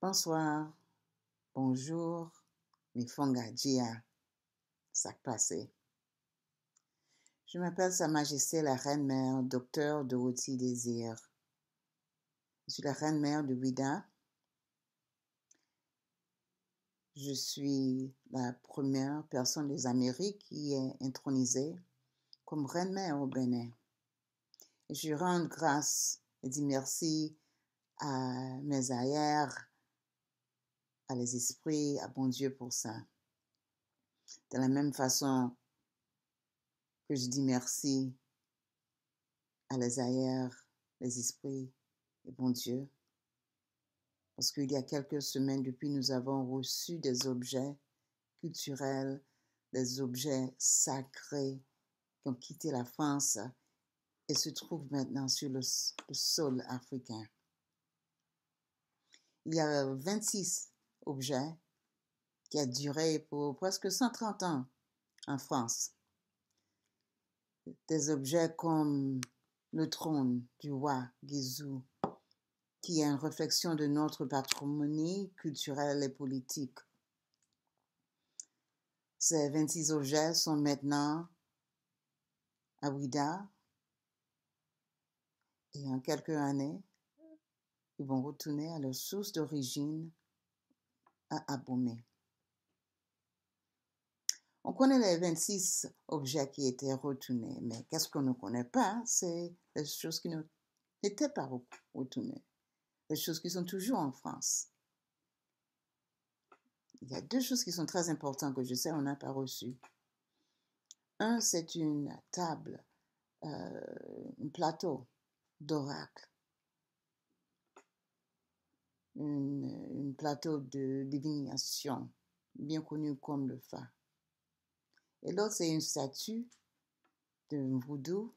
Bonsoir, bonjour, mi fonga dia, sac passé. Je m'appelle Sa Majesté la Reine-Mère, docteur Dorothy Désir. Je suis la Reine-Mère de Ouida. Je suis la première personne des Amériques qui est intronisée comme Reine-Mère au Bénin. Et je rends grâce et dis merci à mes aïeux, à les esprits, à bon Dieu pour ça. De la même façon que je dis merci à les aïeux, les esprits et bon Dieu, parce qu'il y a quelques semaines depuis, nous avons reçu des objets culturels, des objets sacrés qui ont quitté la France et se trouvent maintenant sur le sol africain. Il y a 26 objets qui ont duré pour presque 130 ans en France. Des objets comme le trône du roi Guizhou, qui est une réflexion de notre patrimoine culturel et politique. Ces 26 objets sont maintenant à Ouida et en quelques années, ils vont retourner à leur source d'origine à Abomey. On connaît les 26 objets qui étaient retournés, mais qu'est-ce qu'on ne connaît pas, c'est les choses qui n'étaient pas retournées, les choses qui sont toujours en France. Il y a deux choses qui sont très importantes que je sais on n'a pas reçues. Un, c'est une table, un plateau d'oracle, un plateau de divination, bien connu comme le Fa. Et l'autre, c'est une statue de Voodoo,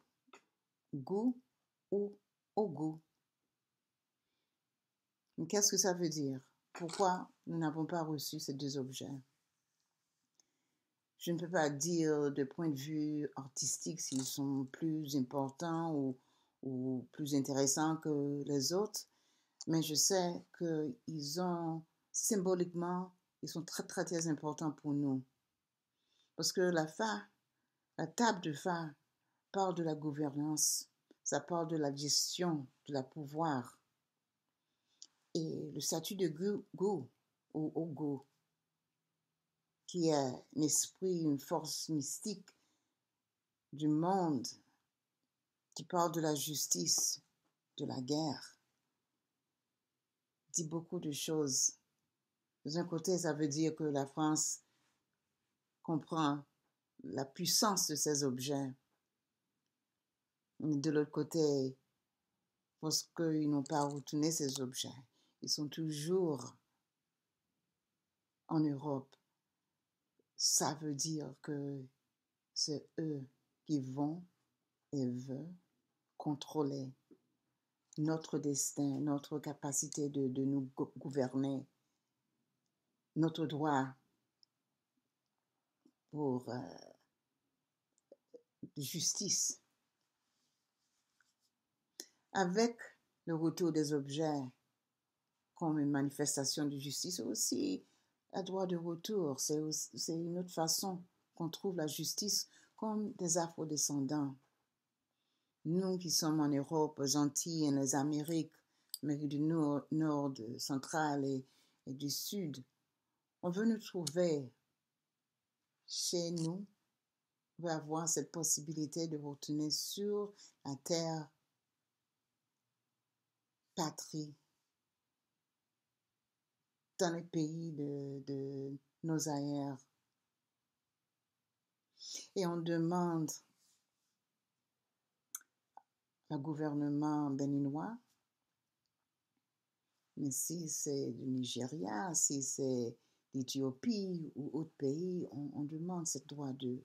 Gou ou Ogou. Mais qu'est-ce que ça veut dire? Pourquoi nous n'avons pas reçu ces deux objets? Je ne peux pas dire de point de vue artistique s'ils sont plus importants ou plus intéressants que les autres, mais je sais qu'ils ont, symboliquement, ils sont très, très, très importants pour nous. Parce que la table de Fa parle de la gouvernance, ça parle de la gestion, de la pouvoir. Et le statut de Gou ou Ogou, qui est un esprit, une force mystique du monde, qui parle de la justice, de la guerre, dit beaucoup de choses. D'un côté, ça veut dire que la France comprend la puissance de ces objets. De l'autre côté, parce qu'ils n'ont pas retourné ces objets, ils sont toujours en Europe. Ça veut dire que c'est eux qui vont et veulent contrôler notre destin, notre capacité de nous gouverner, notre droit pour justice. Avec le retour des objets comme une manifestation de justice, aussi un droit de retour. C'est une autre façon qu'on trouve la justice comme des afrodescendants. Nous qui sommes en Europe, aux Antilles et les Amériques, Amérique du Nord, centrale et du Sud, on veut nous trouver chez nous, on veut avoir cette possibilité de retourner sur la terre patrie, dans les pays de nos aïeux. Et on demande au gouvernement béninois, mais si c'est du Nigeria, si c'est l'Éthiopie ou autre pays, on demande ce droit de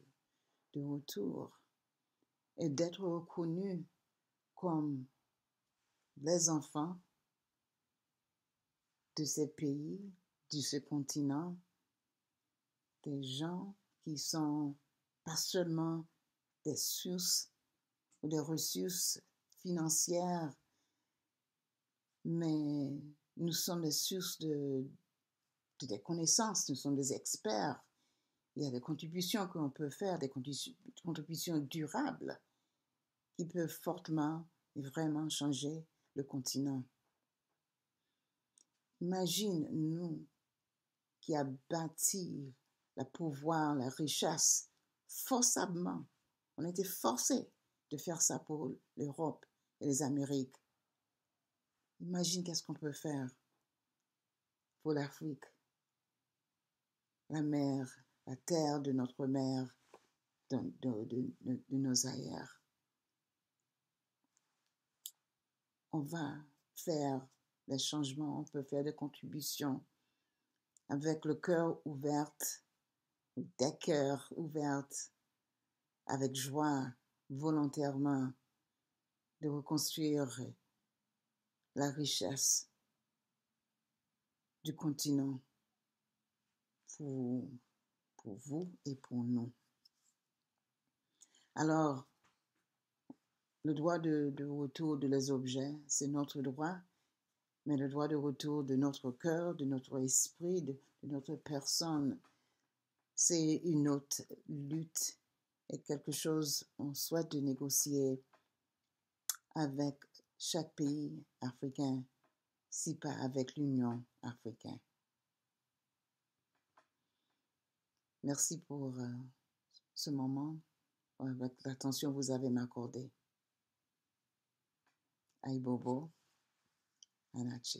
retour et d'être reconnu comme les enfants de ces pays, de ce continent, des gens qui sont pas seulement des sources ou des ressources financières, mais nous sommes des sources des connaissances, nous sommes des experts. Il y a des contributions que l'on peut faire, des contributions durables qui peuvent fortement et vraiment changer le continent. Imagine nous qui a bâti le pouvoir, la richesse, forcément. On a été forcés de faire ça pour l'Europe et les Amériques. Imagine qu'est-ce qu'on peut faire pour l'Afrique, la mer, la terre de notre mère, de nos ailleurs. On va faire des changements, on peut faire des contributions avec le cœur ouvert, des cœurs ouverts, avec joie, volontairement, de reconstruire la richesse du continent pour vous et pour nous. Alors, le droit de retour de les objets, c'est notre droit, mais le droit de retour de notre cœur, de notre esprit, de notre personne, c'est une autre lutte et quelque chose qu'on souhaite de négocier avec chaque pays africain, si pas avec l'Union africaine. Merci pour ce moment, avec l'attention que vous avez m'accordée. Aibobo Anache.